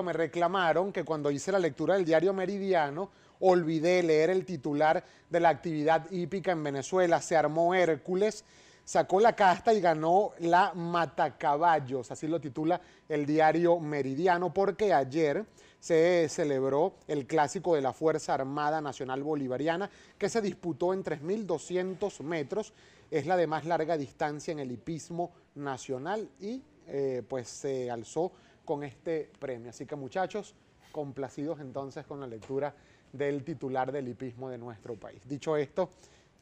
me reclamaron que cuando hice la lectura del diario Meridiano, olvidé leer el titular de la actividad hípica en Venezuela. Se armó Hércules, sacó la casta y ganó la Matacaballos, así lo titula el diario Meridiano, porque ayer se celebró el clásico de la Fuerza Armada Nacional Bolivariana, que se disputó en 3.200 metros. Es la de más larga distancia en el hipismo nacional y pues se alzó con este premio. Así que, muchachos, complacidos entonces con la lectura del titular del hipismo de nuestro país. Dicho esto,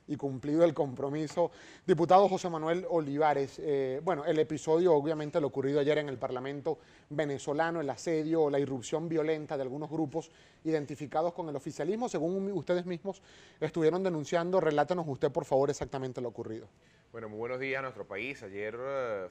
y cumplido el compromiso, diputado José Manuel Olivares, bueno, el episodio, obviamente, lo ocurrido ayer en el Parlamento venezolano, el asedio o la irrupción violenta de algunos grupos identificados con el oficialismo, según ustedes mismos estuvieron denunciando. Relátanos usted, por favor, exactamente lo ocurrido. Bueno, muy buenos días a nuestro país. Ayer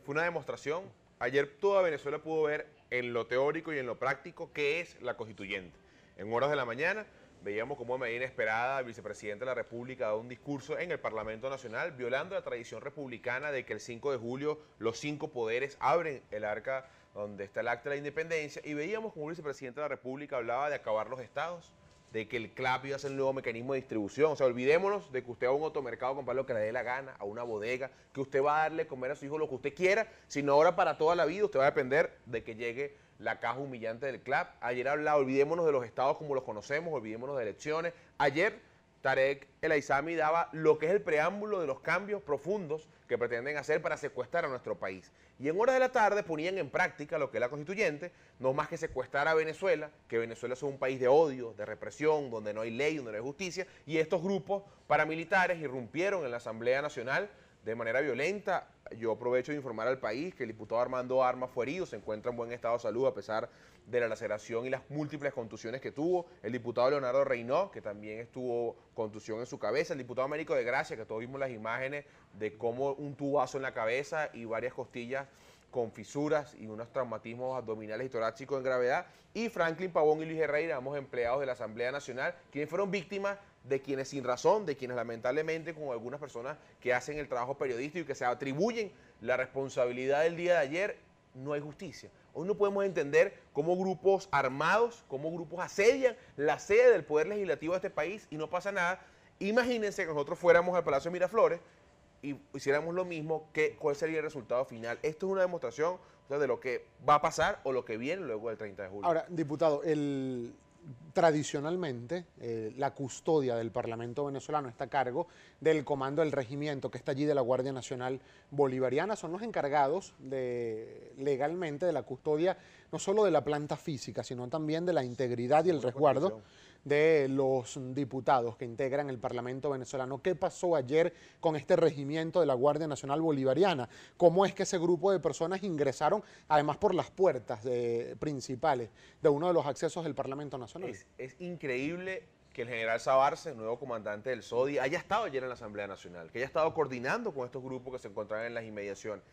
fue una demostración. Ayer toda Venezuela pudo ver en lo teórico y en lo práctico qué es la constituyente. En horas de la mañana veíamos cómo de manera inesperada el vicepresidente de la República da un discurso en el Parlamento Nacional violando la tradición republicana de que el 5 de julio los 5 poderes abren el arca donde está el acta de la independencia, y veíamos como el vicepresidente de la República hablaba de acabar los estados, de que el CLAP iba a ser el nuevo mecanismo de distribución. O sea, olvidémonos de que usted va a un automercado a comprar lo que le dé la gana, a una bodega, que usted va a darle a comer a su hijo lo que usted quiera, sino ahora para toda la vida usted va a depender de que llegue la caja humillante del CLAP. Ayer hablaba, olvidémonos de los estados como los conocemos, olvidémonos de elecciones. Ayer Tarek El Aizami daba lo que es el preámbulo de los cambios profundos que pretenden hacer para secuestrar a nuestro país. Y en horas de la tarde ponían en práctica lo que es la constituyente, no más que secuestrar a Venezuela, que Venezuela es un país de odio, de represión, donde no hay ley, donde no hay justicia, y estos grupos paramilitares irrumpieron en la Asamblea Nacional de manera violenta. Yo aprovecho de informar al país que el diputado Armando Armas fue herido, se encuentra en buen estado de salud a pesar de la laceración y las múltiples contusiones que tuvo. El diputado Leonardo Reynó, que también estuvo contusión en su cabeza. El diputado Américo de Gracia, que todos vimos las imágenes de cómo un tubazo en la cabeza y varias costillas con fisuras y unos traumatismos abdominales y torácicos en gravedad. Y Franklin Pavón y Luis Herrera, ambos empleados de la Asamblea Nacional, quienes fueron víctimas de quienes sin razón, de quienes lamentablemente, como algunas personas que hacen el trabajo periodístico y que se atribuyen la responsabilidad del día de ayer, no hay justicia. Hoy no podemos entender cómo grupos armados, cómo grupos asedian la sede del Poder Legislativo de este país y no pasa nada. Imagínense que nosotros fuéramos al Palacio de Miraflores y hiciéramos lo mismo, ¿cuál sería el resultado final? Esto es una demostración, o sea, de lo que va a pasar o lo que viene luego del 30 de julio. Ahora, diputado, tradicionalmente la custodia del Parlamento venezolano está a cargo del Comando del Regimiento, que está allí, de la Guardia Nacional Bolivariana. Son los encargados legalmente de la custodia no solo de la planta física, sino también de la integridad y el resguardo de los diputados que integran el Parlamento venezolano. ¿Qué pasó ayer con este regimiento de la Guardia Nacional Bolivariana? ¿Cómo es que ese grupo de personas ingresaron, además por las puertas principales de uno de los accesos del Parlamento Nacional? Es increíble que el general Sabarce, el nuevo comandante del SODI, haya estado ayer en la Asamblea Nacional, que haya estado coordinando con estos grupos que se encontraban en las inmediaciones.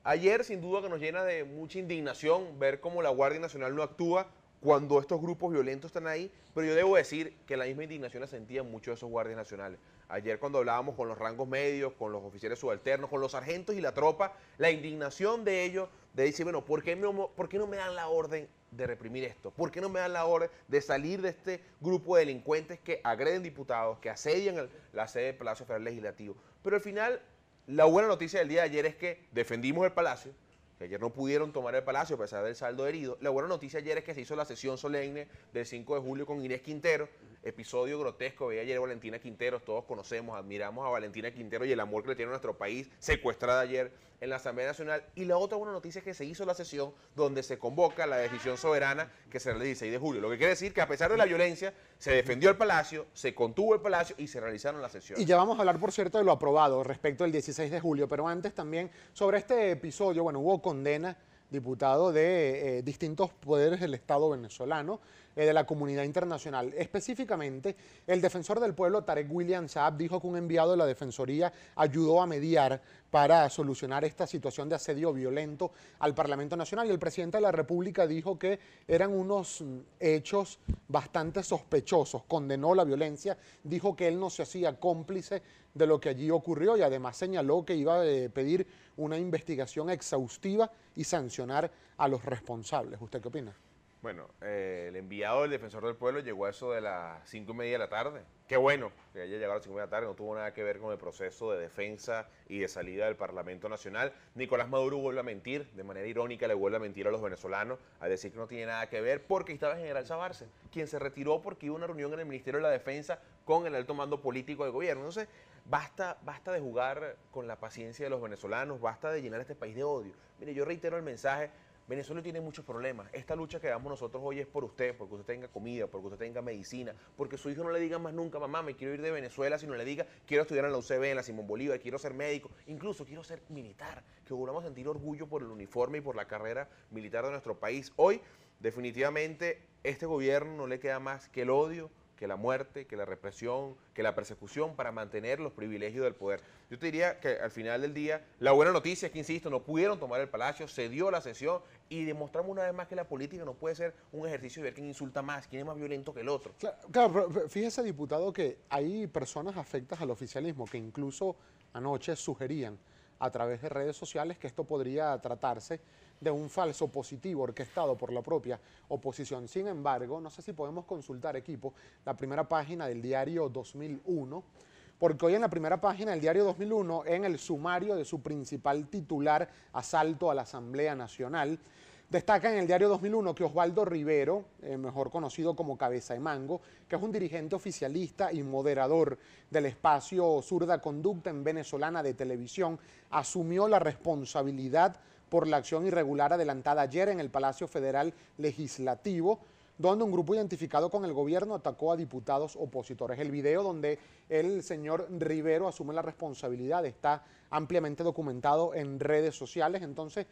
Ayer, sin duda, que nos llena de mucha indignación ver cómo la Guardia Nacional no actúa cuando estos grupos violentos están ahí, pero yo debo decir que la misma indignación la sentían muchos de esos guardias nacionales. Ayer, cuando hablábamos con los rangos medios, con los oficiales subalternos, con los sargentos y la tropa, la indignación de ellos, de decir, bueno, ¿por qué no me dan la orden de reprimir esto? ¿Por qué no me dan la orden de salir de este grupo de delincuentes que agreden diputados, que asedian la sede del Palacio Federal Legislativo? Pero al final, la buena noticia del día de ayer es que defendimos el Palacio, que ayer no pudieron tomar el Palacio a pesar del saldo herido. La buena noticia ayer es que se hizo la sesión solemne del 5 de julio con Inés Quintero, episodio grotesco. Veía ayer a Valentina Quintero, todos conocemos, admiramos a Valentina Quintero y el amor que le tiene a nuestro país, secuestrada ayer en la Asamblea Nacional. Y la otra buena noticia es que se hizo la sesión donde se convoca la decisión soberana que será el 16 de julio. Lo que quiere decir que a pesar de la violencia, se defendió el Palacio, se contuvo el Palacio y se realizaron las sesiones. Y ya vamos a hablar, por cierto, de lo aprobado respecto al 16 de julio, pero antes también sobre este episodio, bueno, hubo condena, diputado, de distintos poderes del Estado venezolano, de la comunidad internacional. Específicamente, el defensor del pueblo, Tarek William Saab, dijo que un enviado de la Defensoría ayudó a mediar para solucionar esta situación de asedio violento al Parlamento Nacional, y el presidente de la República dijo que eran unos hechos bastante sospechosos, condenó la violencia, dijo que él no se hacía cómplice de lo que allí ocurrió y además señaló que iba a pedir una investigación exhaustiva y sancionar a los responsables. ¿Usted qué opina? Bueno, el enviado del Defensor del Pueblo llegó a eso de las 5:30 de la tarde. Qué bueno que haya llegado a las 5:30 de la tarde, no tuvo nada que ver con el proceso de defensa y de salida del Parlamento Nacional. Nicolás Maduro vuelve a mentir, de manera irónica le vuelve a mentir a los venezolanos, a decir que no tiene nada que ver, porque estaba el general Sabarce, quien se retiró porque hubo una reunión en el Ministerio de la Defensa con el alto mando político del gobierno. Entonces, basta de jugar con la paciencia de los venezolanos, basta de llenar este país de odio. Mire, yo reitero el mensaje. Venezuela tiene muchos problemas. Esta lucha que damos nosotros hoy es por usted, porque usted tenga comida, porque usted tenga medicina, porque su hijo no le diga más nunca, mamá, me quiero ir de Venezuela, sino le diga, quiero estudiar en la UCB, en la Simón Bolívar, quiero ser médico, incluso quiero ser militar, que volvamos a sentir orgullo por el uniforme y por la carrera militar de nuestro país. Hoy, definitivamente, este gobierno no le queda más que el odio, que la muerte, que la represión, que la persecución para mantener los privilegios del poder. Yo te diría que al final del día, la buena noticia es que, insisto, no pudieron tomar el palacio, se dio la sesión y demostramos una vez más que la política no puede ser un ejercicio de ver quién insulta más, quién es más violento que el otro. Claro, pero fíjese, diputado, que hay personas afectas al oficialismo que incluso anoche sugerían a través de redes sociales que esto podría tratarse de un falso positivo orquestado por la propia oposición. Sin embargo, no sé si podemos consultar, equipo, la primera página del diario 2001, porque hoy en la primera página del diario 2001, en el sumario de su principal titular, asalto a la Asamblea Nacional, destaca en el diario 2001 que Osvaldo Rivero, mejor conocido como Cabeza de Mango, que es un dirigente oficialista y moderador del espacio Zurda Conducta en Venezolana de Televisión, asumió la responsabilidad por la acción irregular adelantada ayer en el Palacio Federal Legislativo, donde un grupo identificado con el gobierno atacó a diputados opositores. El video donde el señor Rivero asume la responsabilidad está ampliamente documentado en redes sociales. Entonces,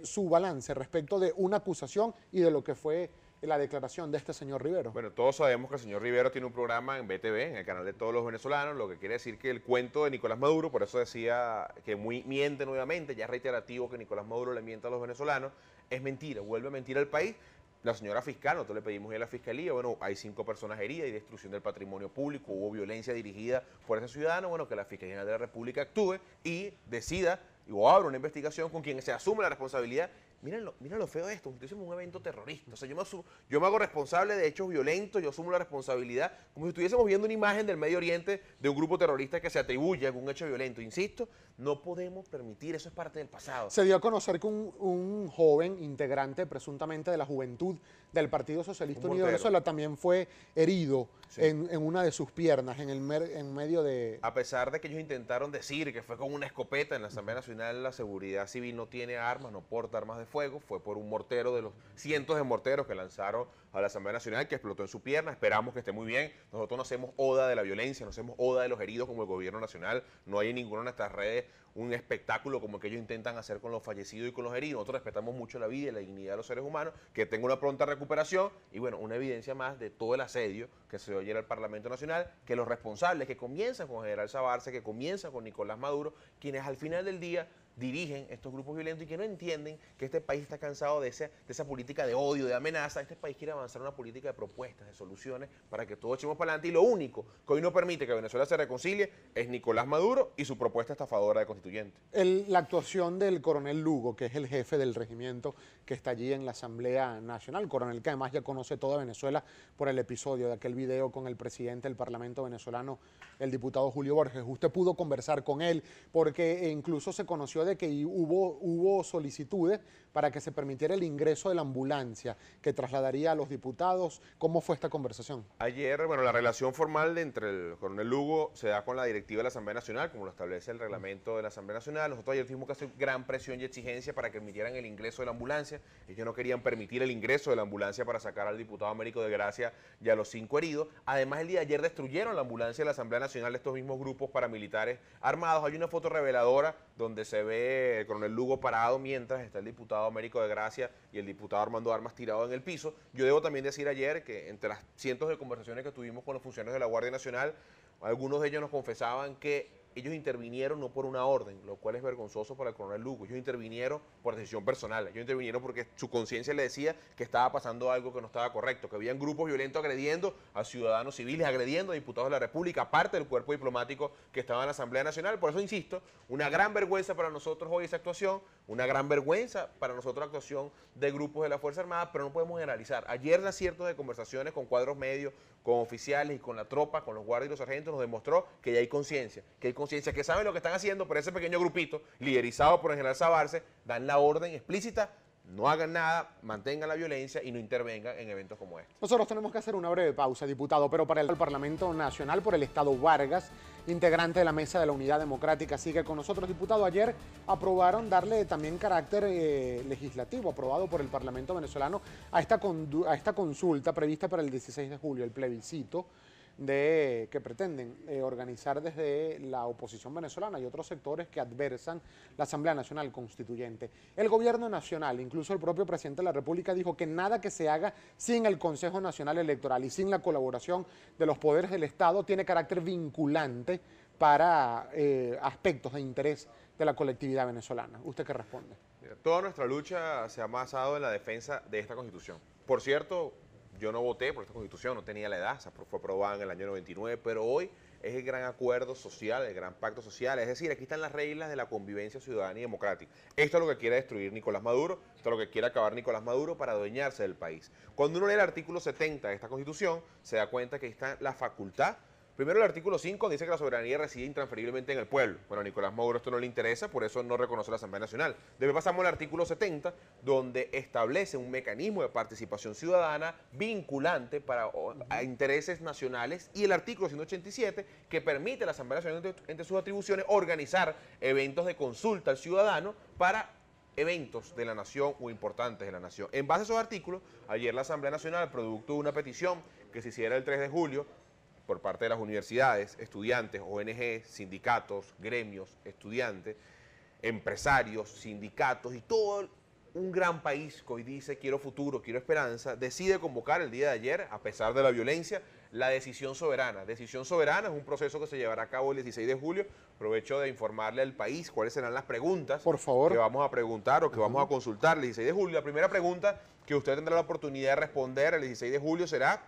su balance respecto de una acusación y de lo que fue la declaración de este señor Rivero. Bueno, todos sabemos que el señor Rivero tiene un programa en BTV, en el canal de todos los venezolanos, lo que quiere decir que el cuento de Nicolás Maduro, por eso decía que miente nuevamente, ya es reiterativo que Nicolás Maduro le mienta a los venezolanos, es mentira, vuelve a mentir al país. La señora fiscal, nosotros le pedimos a la fiscalía, bueno, hay 5 personas heridas y destrucción del patrimonio público, hubo violencia dirigida por ese ciudadano, bueno, que la Fiscalía General de la República actúe y decida o abra una investigación con quien se asume la responsabilidad. Miren lo feo de esto, nosotros hicimos un evento terrorista, o sea, yo me hago responsable de hechos violentos, yo asumo la responsabilidad, como si estuviésemos viendo una imagen del Medio Oriente de un grupo terrorista que se atribuye a algún hecho violento. Insisto, no podemos permitir, eso es parte del pasado. Se dio a conocer que un joven integrante presuntamente de la juventud del Partido Socialista Unido de Venezuela también fue herido en una de sus piernas, en medio de... A pesar de que ellos intentaron decir que fue con una escopeta en la Asamblea Nacional, la Seguridad Civil no tiene armas, no porta armas de fuego, fue por un mortero de los cientos de morteros que lanzaron a la Asamblea Nacional que explotó en su pierna. Esperamos que esté muy bien. Nosotros no hacemos oda de la violencia, no hacemos oda de los heridos como el gobierno nacional. No hay en ninguna de nuestras redes un espectáculo como el que ellos intentan hacer con los fallecidos y con los heridos. Nosotros respetamos mucho la vida y la dignidad de los seres humanos, que tenga una pronta recuperación y bueno, una evidencia más de todo el asedio que se dio ayer al Parlamento Nacional, que los responsables que comienzan con General Sabarce, que comienzan con Nicolás Maduro, quienes al final del día dirigen estos grupos violentos y que no entienden que este país está cansado de esa política de odio, de amenaza. Este país quiere avanzar una política de propuestas, de soluciones para que todos echemos para adelante, y lo único que hoy no permite que Venezuela se reconcilie es Nicolás Maduro y su propuesta estafadora de constituyente. La actuación del coronel Lugo, que es el jefe del regimiento que está allí en la Asamblea Nacional, coronel que además ya conoce toda Venezuela por el episodio de aquel video con el presidente del Parlamento venezolano, el diputado Julio Borges. Usted pudo conversar con él porque incluso se conoció de que hubo solicitudes para que se permitiera el ingreso de la ambulancia que trasladaría a los diputados. ¿Cómo fue esta conversación? Ayer, bueno, la relación formal entre el coronel Lugo se da con la directiva de la Asamblea Nacional, como lo establece el reglamento de la Asamblea Nacional. Nosotros ayer tuvimos que hacer gran presión y exigencia para que permitieran el ingreso de la ambulancia. Ellos no querían permitir el ingreso de la ambulancia para sacar al diputado Américo de Gracia y a los 5 heridos. Además, el día de ayer destruyeron la ambulancia de la Asamblea Nacional de estos mismos grupos paramilitares armados. Hay una foto reveladora donde se ve el coronel Lugo parado mientras está el diputado Américo de Gracia y el diputado Armando Armas tirado en el piso. Yo debo también decir ayer que entre las cientos de conversaciones que tuvimos con los funcionarios de la Guardia Nacional, algunos de ellos nos confesaban que ellos intervinieron no por una orden, lo cual es vergonzoso para el coronel Lugo. Ellos intervinieron por decisión personal. Ellos intervinieron porque su conciencia le decía que estaba pasando algo que no estaba correcto, que habían grupos violentos agrediendo a ciudadanos civiles, agrediendo a diputados de la República, aparte del cuerpo diplomático que estaba en la Asamblea Nacional. Por eso insisto, una gran vergüenza para nosotros hoy esa actuación, una gran vergüenza para nosotros la actuación de grupos de la Fuerza Armada, pero no podemos generalizar. Ayer el acierto de conversaciones con cuadros medios, con oficiales y con la tropa, con los guardias y los sargentos, nos demostró que ya hay conciencia, que saben lo que están haciendo, pero ese pequeño grupito, liderizado por el general Sabarce, dan la orden explícita: no hagan nada, mantengan la violencia y no intervengan en eventos como este. Nosotros tenemos que hacer una breve pausa, diputado, pero para el Parlamento Nacional, por el Estado Vargas, integrante de la Mesa de la Unidad Democrática, sigue con nosotros. Diputado, ayer aprobaron darle también carácter legislativo, aprobado por el Parlamento venezolano, a esta consulta prevista para el 16 de julio, el plebiscito que pretenden organizar desde la oposición venezolana y otros sectores que adversan la Asamblea Nacional Constituyente. El gobierno nacional, incluso el propio presidente de la República, dijo que nada que se haga sin el Consejo Nacional Electoral y sin la colaboración de los poderes del Estado tiene carácter vinculante para aspectos de interés de la colectividad venezolana. ¿Usted qué responde? Mira, toda nuestra lucha se ha basado en la defensa de esta Constitución. Por cierto, yo no voté por esta Constitución, no tenía la edad, fue aprobada en el año 99, pero hoy es el gran acuerdo social, el gran pacto social. Es decir, aquí están las reglas de la convivencia ciudadana y democrática. Esto es lo que quiere destruir Nicolás Maduro, esto es lo que quiere acabar Nicolás Maduro para adueñarse del país. Cuando uno lee el artículo 70 de esta Constitución, se da cuenta que está la facultad. Primero, el artículo 5 dice que la soberanía reside intransferiblemente en el pueblo. Bueno, a Nicolás Maduro esto no le interesa, por eso no reconoce la Asamblea Nacional. Después pasamos al artículo 70, donde establece un mecanismo de participación ciudadana vinculante para intereses nacionales, y el artículo 187, que permite a la Asamblea Nacional, entre sus atribuciones, organizar eventos de consulta al ciudadano para eventos de la nación o importantes de la nación. En base a esos artículos, ayer la Asamblea Nacional, producto de una petición que se hiciera el 3 de julio, por parte de las universidades, estudiantes, ONG, sindicatos, gremios, estudiantes, empresarios, sindicatos y todo un gran país que hoy dice quiero futuro, quiero esperanza, decide convocar el día de ayer, a pesar de la violencia, la decisión soberana. Decisión soberana es un proceso que se llevará a cabo el 16 de julio. Aprovecho de informarle al país cuáles serán las preguntas, por favor, que vamos a preguntar o que vamos a consultar el 16 de julio. La primera pregunta que usted tendrá la oportunidad de responder el 16 de julio será: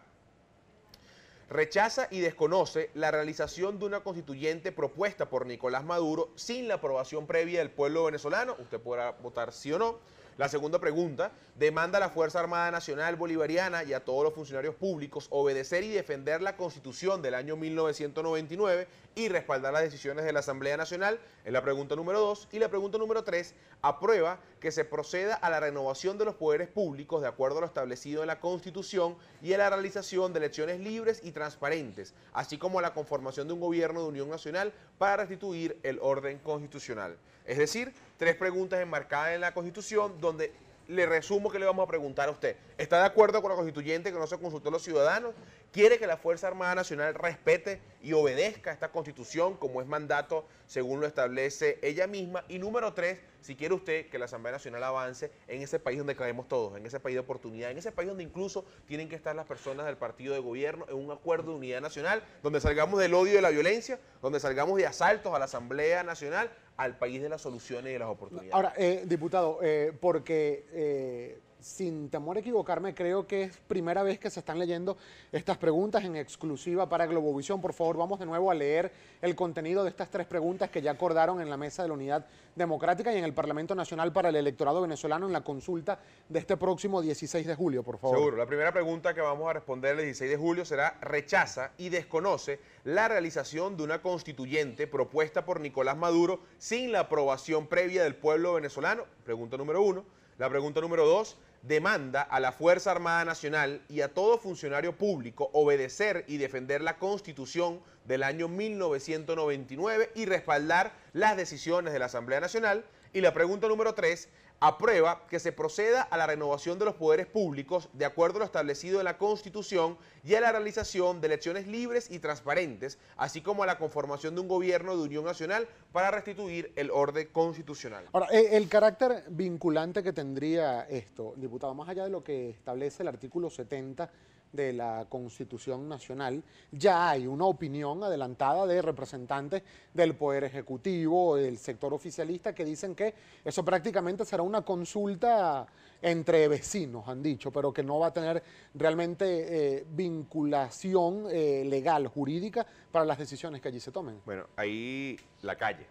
rechaza y desconoce la realización de una constituyente propuesta por Nicolás Maduro sin la aprobación previa del pueblo venezolano. Usted podrá votar sí o no. La segunda pregunta: demanda a la Fuerza Armada Nacional Bolivariana y a todos los funcionarios públicos obedecer y defender la Constitución del año 1999 y respaldar las decisiones de la Asamblea Nacional. Es la pregunta número 2. Y la pregunta número 3: aprueba que se proceda a la renovación de los poderes públicos de acuerdo a lo establecido en la Constitución y a la realización de elecciones libres y transparentes, así como a la conformación de un gobierno de unión nacional para restituir el orden constitucional. Es decir, 3 preguntas enmarcadas en la Constitución, donde le resumo que le vamos a preguntar a usted. ¿Está de acuerdo con la constituyente que no se consultó a los ciudadanos? ¿Quiere que la Fuerza Armada Nacional respete y obedezca esta Constitución como es mandato según lo establece ella misma? Y número 3, si quiere usted que la Asamblea Nacional avance en ese país donde caemos todos, en ese país de oportunidad, en ese país donde incluso tienen que estar las personas del partido de gobierno en un acuerdo de unidad nacional, donde salgamos del odio y de la violencia, donde salgamos de asaltos a la Asamblea Nacional, al país de las soluciones y de las oportunidades. Ahora, diputado, porque sin temor a equivocarme, creo que es primera vez que se están leyendo estas preguntas en exclusiva para Globovisión. Por favor, vamos de nuevo a leer el contenido de estas 3 preguntas que ya acordaron en la Mesa de la Unidad Democrática y en el Parlamento Nacional para el electorado venezolano en la consulta de este próximo 16 de julio, por favor. Seguro. La primera pregunta que vamos a responder el 16 de julio será: rechaza y desconoce la realización de una constituyente propuesta por Nicolás Maduro sin la aprobación previa del pueblo venezolano. Pregunta número 1. La pregunta número 2: demanda a la Fuerza Armada Nacional y a todo funcionario público obedecer y defender la Constitución del año 1999 y respaldar las decisiones de la Asamblea Nacional. Y la pregunta número 3: aprueba que se proceda a la renovación de los poderes públicos de acuerdo a lo establecido en la Constitución y a la realización de elecciones libres y transparentes, así como a la conformación de un gobierno de unión nacional para restituir el orden constitucional. Ahora, el carácter vinculante que tendría esto, diputado, más allá de lo que establece el artículo 70 de la Constitución Nacional, ya hay una opinión adelantada de representantes del Poder Ejecutivo, del sector oficialista, que dicen que eso prácticamente será una consulta entre vecinos, han dicho, pero que no va a tener realmente vinculación legal, jurídica, para las decisiones que allí se tomen. Bueno, ahí la calle,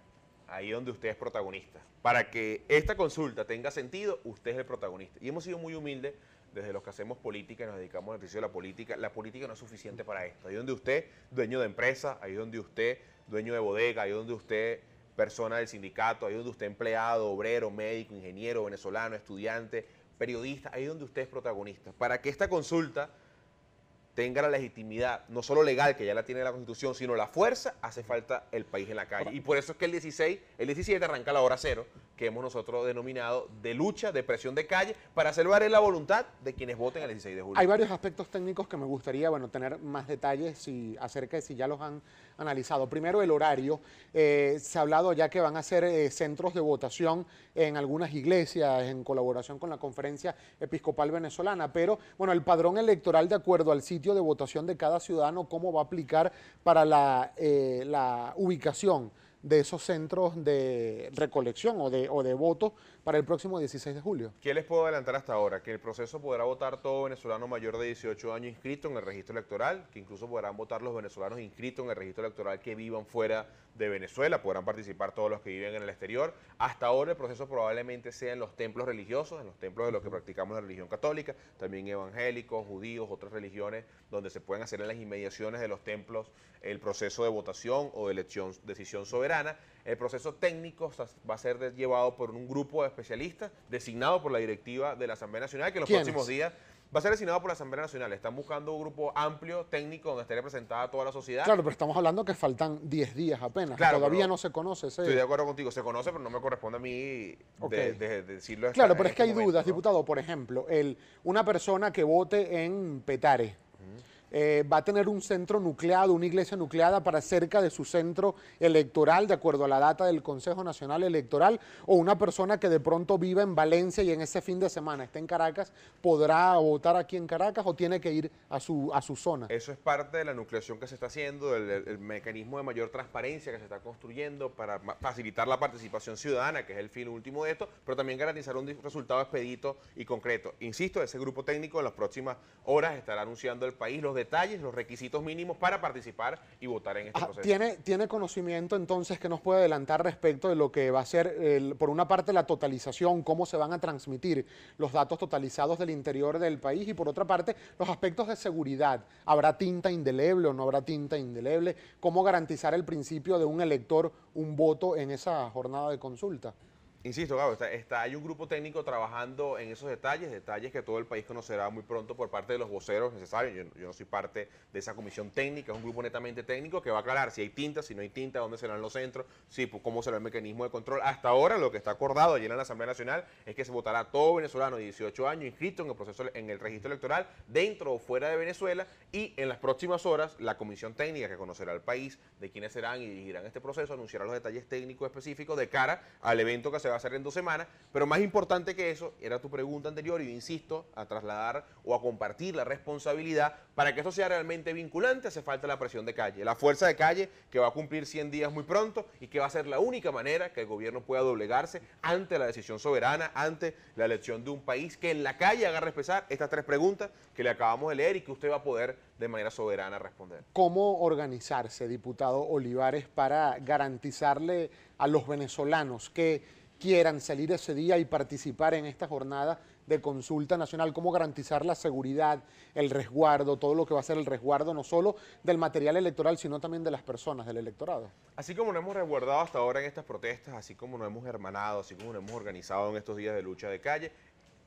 ahí donde usted es protagonista. Para que esta consulta tenga sentido, usted es el protagonista. Y hemos sido muy humildes desde los que hacemos política y nos dedicamos al ejercicio de la política. La política no es suficiente para esto. Ahí donde usted, dueño de empresa, ahí donde usted, dueño de bodega, ahí donde usted, persona del sindicato, ahí donde usted, empleado, obrero, médico, ingeniero, venezolano, estudiante, periodista, ahí donde usted es protagonista. Para que esta consulta tenga la legitimidad, no solo legal, que ya la tiene la Constitución, sino la fuerza, hace falta el país en la calle. Y por eso es que el 17 arranca la hora cero, que hemos nosotros denominado de lucha, de presión de calle, para hacer valer la voluntad de quienes voten el 16 de julio. Hay varios aspectos técnicos que me gustaría, tener más detalles acerca de si ya los han analizado. Primero, el horario. Se ha hablado ya que van a ser centros de votación en algunas iglesias en colaboración con la Conferencia Episcopal Venezolana, pero el padrón electoral, de acuerdo al sitio de votación de cada ciudadano, cómo va a aplicar para la ubicación de esos centros de recolección o de voto para el próximo 16 de julio. ¿Qué les puedo adelantar hasta ahora? Que el proceso podrá votar todo venezolano mayor de 18 años inscrito en el registro electoral, que incluso podrán votar los venezolanos inscritos en el registro electoral que vivan fuera de Venezuela, podrán participar todos los que viven en el exterior. Hasta ahora el proceso probablemente sea en los templos religiosos, en los templos de los que practicamos la religión católica, también evangélicos, judíos, otras religiones, donde se pueden hacer en las inmediaciones de los templos el proceso de votación o de decisión soberana. El proceso técnico va a ser llevado por un grupo de especialistas designado por la directiva de la Asamblea Nacional, que en los próximos días va a ser designado por la Asamblea Nacional. Están buscando un grupo amplio, técnico, donde esté representada toda la sociedad. Claro, pero estamos hablando que faltan 10 días apenas. Claro, todavía no se conoce. Estoy de acuerdo contigo, se conoce, pero no me corresponde a mí de decirlo. Claro, pero es que hay dudas, diputado. Por ejemplo, una persona que vote en Petare, va a tener un centro nucleado, una iglesia nucleada para cerca de su centro electoral, de acuerdo a la data del Consejo Nacional Electoral, o una persona que de pronto viva en Valencia y en ese fin de semana está en Caracas, ¿podrá votar aquí en Caracas o tiene que ir a su zona? Eso es parte de la nucleación que se está haciendo, el mecanismo de mayor transparencia que se está construyendo para facilitar la participación ciudadana, que es el fin último de esto, pero también garantizar un resultado expedito y concreto. Insisto, ese grupo técnico en las próximas horas estará anunciando al país los detalles, los requisitos mínimos para participar y votar en este proceso. ¿Tiene conocimiento entonces que nos puede adelantar respecto de lo que va a ser, por una parte, la totalización, cómo se van a transmitir los datos totalizados del interior del país, y por otra parte, los aspectos de seguridad? ¿Habrá tinta indeleble o no habrá tinta indeleble? ¿Cómo garantizar el principio de un elector, un voto en esa jornada de consulta? Insisto, Gabo, hay un grupo técnico trabajando en esos detalles que todo el país conocerá muy pronto por parte de los voceros necesarios. Yo no soy parte de esa comisión técnica, es un grupo netamente técnico que va a aclarar si hay tinta, si no hay tinta, dónde serán los centros, cómo será el mecanismo de control. Hasta ahora lo que está acordado ayer en la Asamblea Nacional es que se votará todo venezolano de 18 años inscrito en el registro electoral dentro o fuera de Venezuela, y en las próximas horas la comisión técnica que conocerá el país de quiénes serán y dirigirán este proceso anunciará los detalles técnicos específicos de cara al evento que se va a hacer en 2 semanas, pero más importante que eso, era tu pregunta anterior, y yo insisto, a trasladar o a compartir la responsabilidad. Para que esto sea realmente vinculante, hace falta la presión de calle, la fuerza de calle, que va a cumplir 100 días muy pronto y que va a ser la única manera que el gobierno pueda doblegarse ante la decisión soberana, ante la elección de un país que en la calle haga respetar estas 3 preguntas que le acabamos de leer y que usted va a poder de manera soberana responder. ¿Cómo organizarse, diputado Olivares, para garantizarle a los venezolanos que quieran salir ese día y participar en esta jornada de consulta nacional? ¿Cómo garantizar la seguridad, el resguardo, todo lo que va a ser el resguardo no solo del material electoral, sino también de las personas del electorado? Así como nos hemos resguardado hasta ahora en estas protestas, así como nos hemos hermanado, así como nos hemos organizado en estos días de lucha de calle,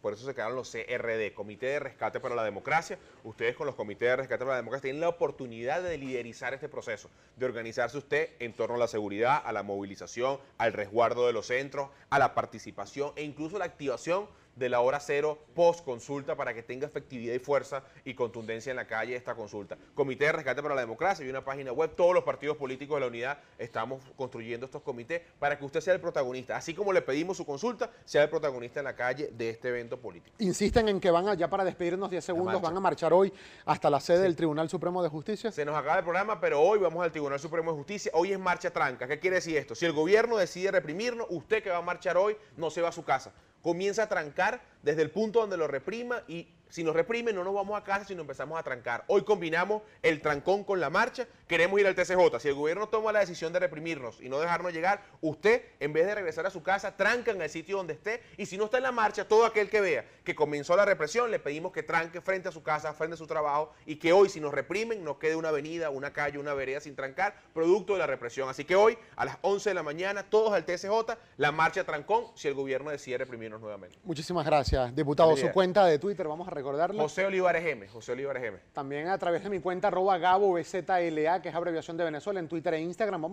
por eso se crearon los CRD, Comité de Rescate para la Democracia. Ustedes con los comités de rescate para la democracia tienen la oportunidad de liderizar este proceso, de organizarse usted en torno a la seguridad, a la movilización, al resguardo de los centros, a la participación e incluso la activación de la hora cero post consulta para que tenga efectividad y fuerza y contundencia en la calle esta consulta. Comité de Rescate para la Democracia y una página web. Todos los partidos políticos de la unidad estamos construyendo estos comités para que usted sea el protagonista. Así como le pedimos su consulta, sea el protagonista en la calle de este evento político. Insisten en que van ya para despedirnos 10 segundos, van a marchar hoy hasta la sede del Tribunal Supremo de Justicia. Se nos acaba el programa, pero hoy vamos al Tribunal Supremo de Justicia. Hoy es marcha tranca. ¿Qué quiere decir esto? Si el gobierno decide reprimirnos, usted que va a marchar hoy no se va a su casa. Comienza a trancar desde el punto donde lo reprima y si nos reprimen no nos vamos a casa, sino empezamos a trancar. Hoy combinamos el trancón con la marcha, queremos ir al TCJ. Si el gobierno toma la decisión de reprimirnos y no dejarnos llegar, usted, en vez de regresar a su casa, tranca en el sitio donde esté y si no está en la marcha, todo aquel que vea que comenzó la represión, le pedimos que tranque frente a su casa, frente a su trabajo y que hoy, si nos reprimen, nos quede una avenida, una calle, una vereda sin trancar, producto de la represión. Así que hoy, a las 11 de la mañana, todos al TCJ, la marcha trancón, si el gobierno decide reprimirnos nuevamente. Muchísimas gracias, diputado. Su cuenta de Twitter, vamos a recordarla. José Olivares M. José Olivares M. También a través de mi cuenta @GaboBZLA, que es abreviación de Venezuela, en Twitter e Instagram.